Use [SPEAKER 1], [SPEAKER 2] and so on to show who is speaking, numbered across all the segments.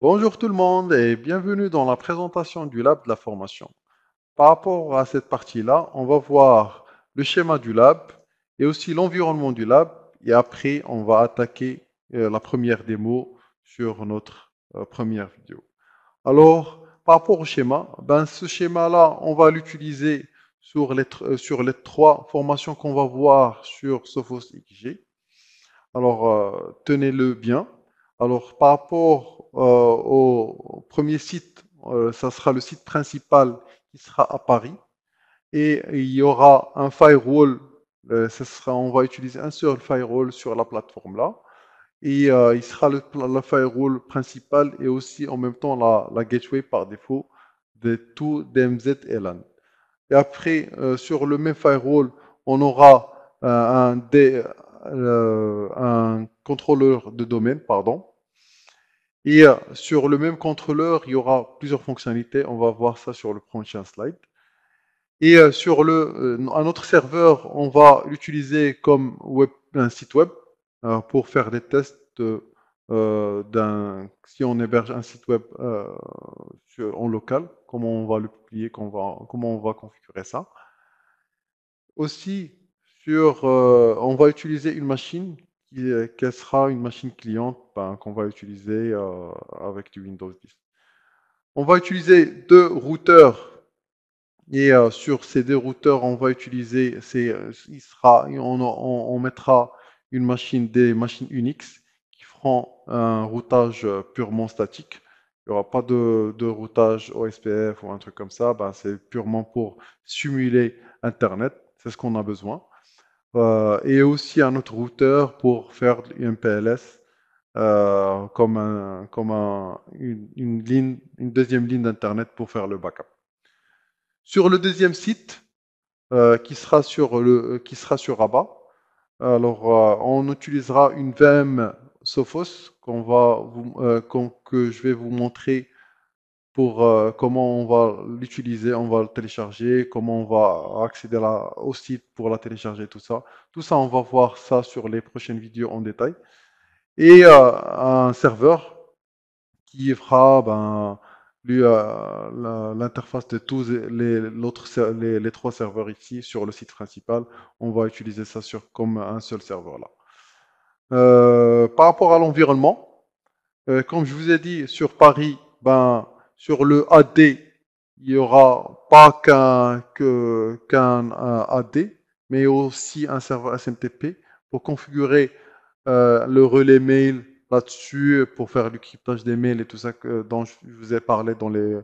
[SPEAKER 1] Bonjour tout le monde et bienvenue dans la présentation du lab de la formation. Par rapport à cette partie-là, on va voir le schéma du lab et aussi l'environnement du lab et après on va attaquer la première démo sur notre première vidéo. Alors, par rapport au schéma, ben, ce schéma-là, on va l'utiliser sur les trois formations qu'on va voir sur Sophos XG. Alors, tenez-le bien. Alors, par rapport au premier site, ça sera le site principal qui sera à Paris. Et il y aura un firewall. On va utiliser un seul firewall sur la plateforme là. Et il sera le firewall principal et aussi en même temps la gateway par défaut de tout DMZ et LAN. Et après, sur le même firewall, on aura un contrôleur de domaine, pardon. Et sur le même contrôleur, il y aura plusieurs fonctionnalités. On va voir ça sur le prochain slide. Et sur un autre serveur, on va l'utiliser comme un site web pour faire des tests si on héberge un site web en local, comment on va le publier, comment on va configurer ça. Aussi, on va utiliser une machine qui sera une machine cliente qu'on va utiliser avec du Windows 10. On va utiliser deux routeurs et sur ces deux routeurs, on va utiliser, on mettra des machines Unix qui feront un routage purement statique. Il n'y aura pas de routage OSPF ou un truc comme ça. Ben, c'est purement pour simuler Internet. C'est ce qu'on a besoin. Et aussi un autre routeur pour faire du MPLS une deuxième ligne d'Internet pour faire le backup. Sur le deuxième site, qui sera sur Rabat, alors on utilisera une VM Sophos que je vais vous montrer pour comment on va l'utiliser, on va le télécharger, comment on va accéder au site pour la télécharger, tout ça. Tout ça, on va voir ça sur les prochaines vidéos en détail. Et un serveur qui fera l'interface de tous les trois serveurs ici sur le site principal. On va utiliser ça comme un seul serveur là. Par rapport à l'environnement, comme je vous ai dit, sur Paris, sur le AD, il n'y aura pas qu'un AD, mais aussi un serveur SMTP pour configurer le relais mail là-dessus pour faire du cryptage des mails et tout ça dont je vous ai parlé dans les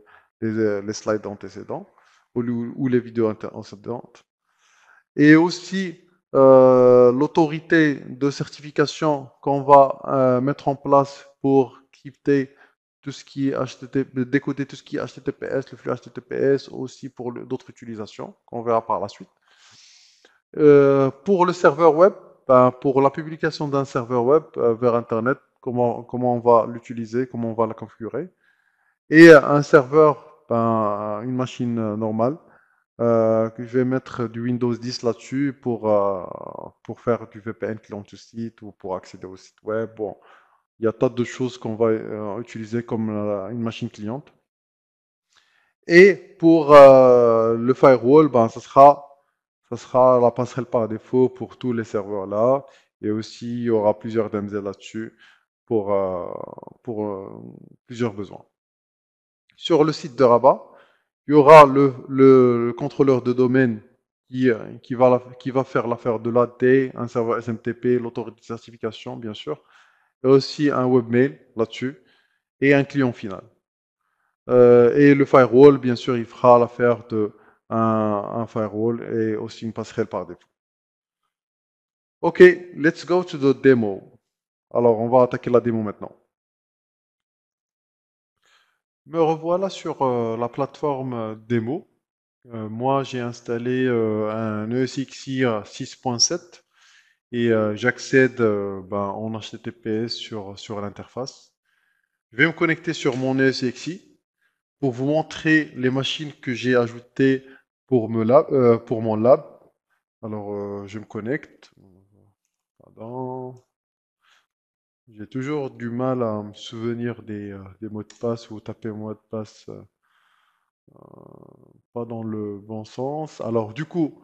[SPEAKER 1] slides antécédents ou les vidéos antécédentes. Et aussi l'autorité de certification qu'on va mettre en place pour crypter tout ce qui est HTTP, décoder tout ce qui est HTTPS, le flux HTTPS, aussi pour d'autres utilisations qu'on verra par la suite. Pour le serveur web, pour la publication d'un serveur web vers Internet, comment on va l'utiliser, comment on va la configurer. Et un serveur, une machine normale, que je vais mettre du Windows 10 là-dessus pour faire du VPN client to site ou pour accéder au site web. Bon, il y a tas de choses qu'on va utiliser comme une machine cliente. Et pour le firewall, ça sera la passerelle par défaut pour tous les serveurs là. Et aussi, il y aura plusieurs DMZ là-dessus pour, euh, pour plusieurs besoins. Sur le site de Rabat, il y aura le contrôleur de domaine qui va faire l'affaire de l'AD, un serveur SMTP, l'autorité de certification, bien sûr, et aussi un webmail là-dessus, et un client final. Et le firewall, bien sûr, il fera l'affaire de un firewall et aussi une passerelle par défaut. Ok, let's go to the demo. Alors, on va attaquer la démo maintenant. Me revoilà sur la plateforme démo. Moi, j'ai installé un ESXi 6.7 et j'accède en HTTPS sur l'interface. Je vais me connecter sur mon ESXi pour vous montrer les machines que j'ai ajoutées pour mon lab. Alors, je me connecte. Pardon. J'ai toujours du mal à me souvenir des mots de passe ou taper mot de passe pas dans le bon sens. Alors du coup,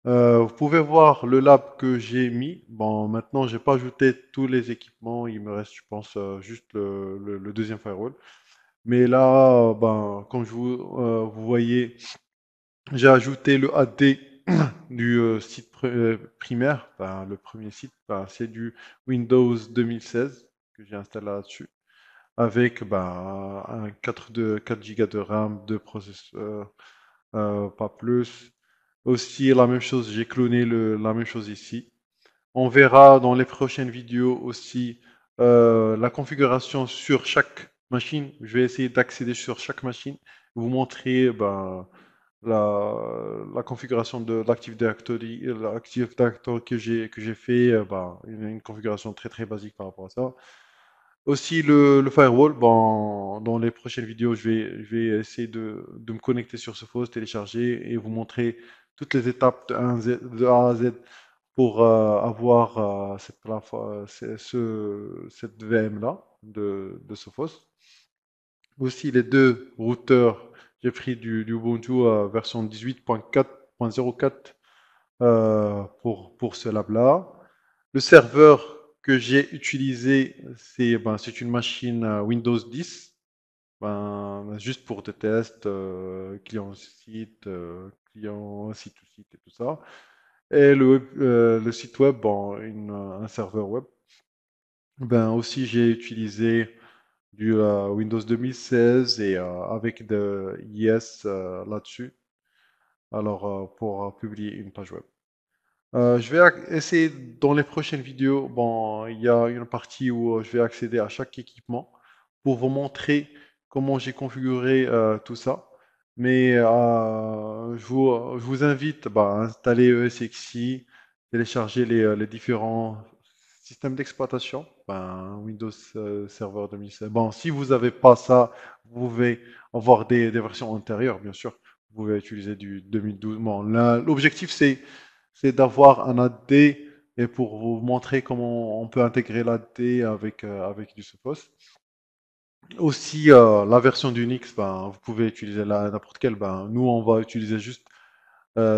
[SPEAKER 1] vous pouvez voir le lab que j'ai mis. Bon, maintenant, j'ai pas ajouté tous les équipements. Il me reste, je pense, juste le deuxième firewall. Mais là, ben, comme vous voyez, j'ai ajouté le AD du site primaire. Ben, le premier site, ben, c'est du Windows 2016 que j'ai installé là-dessus. Avec ben, un 4 Go de RAM, de processeur, pas plus. Aussi, la même chose, j'ai cloné la même chose ici. On verra dans les prochaines vidéos aussi la configuration sur chaque machine. Je vais essayer d'accéder sur chaque machine, vous montrer ben, la configuration de l'Active Directory, l'Active Directory que j'ai fait, ben, une configuration très très basique par rapport à ça. Aussi le firewall, bon, dans les prochaines vidéos, je vais essayer de me connecter sur ce poste, télécharger et vous montrer toutes les étapes de A à Z pour avoir cette VM-là de Sophos. Aussi les deux routeurs, j'ai pris du Ubuntu version 18.4.04 pour ce lab-là. Le serveur que j'ai utilisé, c'est une machine Windows 10, ben, juste pour des tests, client site to site et tout ça. Et le site web, bon, un serveur web. Ben, aussi, j'ai utilisé du Windows 2016 et avec de IS là-dessus. Alors, pour publier une page web. Je vais essayer dans les prochaines vidéos. Bon, il y a une partie où je vais accéder à chaque équipement pour vous montrer comment j'ai configuré tout ça. Mais je vous invite bah, à installer ESXi, télécharger les différents systèmes d'exploitation, ben, Windows Server 2016. Bon, si vous n'avez pas ça, vous pouvez avoir des versions antérieures, bien sûr. Vous pouvez utiliser du 2012. Bon, l'objectif, c'est d'avoir un AD et pour vous montrer comment on peut intégrer l'AD avec du Sophos. Aussi, la version d'Unix, ben, vous pouvez utiliser n'importe quelle. Ben, nous, on va utiliser juste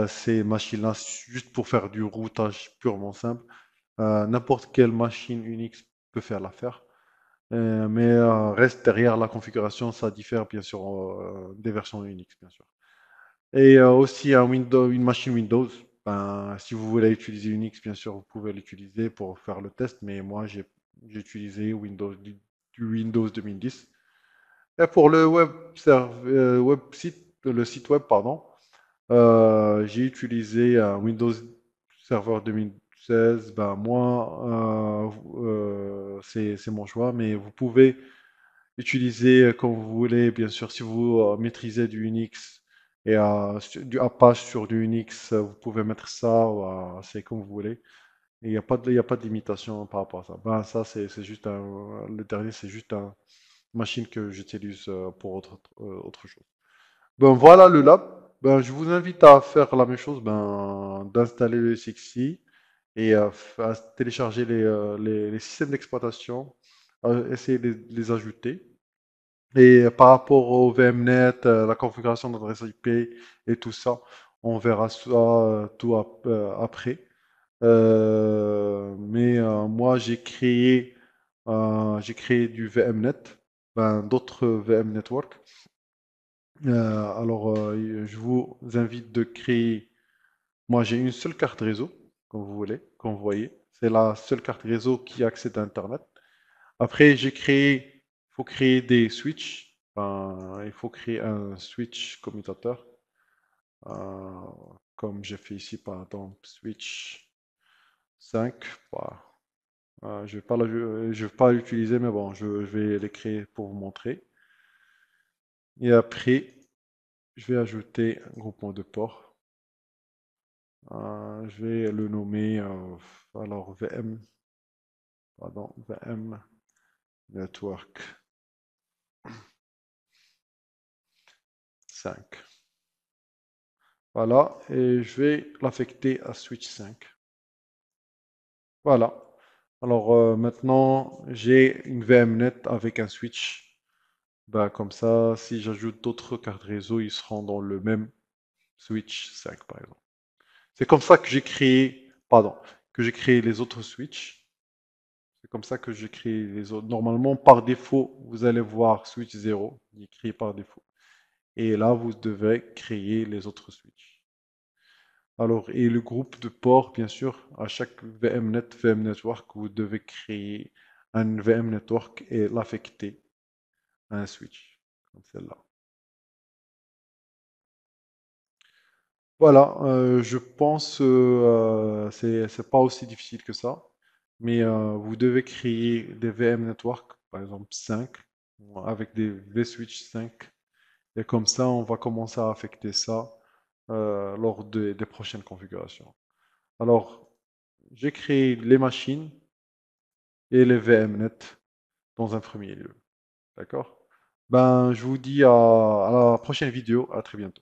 [SPEAKER 1] ces machines-là juste pour faire du routage purement simple. N'importe quelle machine Unix peut faire l'affaire. Mais reste derrière la configuration, ça diffère bien sûr des versions Unix, bien sûr. Et aussi une machine Windows. Ben, si vous voulez utiliser Unix, bien sûr, vous pouvez l'utiliser pour faire le test, mais moi, j'ai utilisé du Windows 2010. Et pour le le site web, pardon, j'ai utilisé un Windows Server 2016. Ben, moi, c'est mon choix, mais vous pouvez utilisez comme vous voulez, bien sûr, si vous maîtrisez du Unix et du Apache sur du Unix, vous pouvez mettre ça, c'est comme vous voulez. Et il y a pas de limitation par rapport à ça. Ben, ça, c'est juste le dernier, c'est juste une machine que j'utilise pour autre chose. Ben, voilà le lab. Ben, je vous invite à faire la même chose, ben, d'installer le SXI et à télécharger les systèmes d'exploitation, essayer de les ajouter. Et par rapport au VMnet, la configuration d'adresse IP et tout ça, on verra ça tout après. Mais moi, j'ai créé du VMnet, ben, d'autres VM Network. Alors, je vous invite de créer. Moi, j'ai une seule carte réseau, comme vous voulez, comme vous voyez. C'est la seule carte réseau qui accède à Internet. Après, il faut créer des switches. Il faut créer un switch commutateur, euh, comme j'ai fait ici, par exemple, switch 5. Voilà. Je vais pas l'utiliser, mais bon, je vais les créer pour vous montrer. Et après, je vais ajouter un groupement de ports. Je vais le nommer, alors VM Network 5. Voilà, et je vais l'affecter à switch 5. Voilà. Alors maintenant, j'ai une VMnet avec un switch. Ben, comme ça, si j'ajoute d'autres cartes réseau, ils seront dans le même switch 5 par exemple. C'est comme ça que j'ai créé, pardon, que j'ai créé les autres switches. C'est comme ça que j'ai créé les autres. Normalement, par défaut, vous allez voir switch 0, il est créé par défaut. Et là, vous devez créer les autres switches. Alors, et le groupe de ports, bien sûr, à chaque VMnet, VM Network, vous devez créer un VM Network et l'affecter à un switch, comme celle-là. Voilà, je pense c'est pas aussi difficile que ça, mais vous devez créer des VM Network, par exemple 5, avec des vSwitch 5, et comme ça, on va commencer à affecter ça lors des prochaines configurations. Alors, j'ai créé les machines et les VMnet dans un premier lieu. D'accord? Ben, je vous dis à la prochaine vidéo. À très bientôt.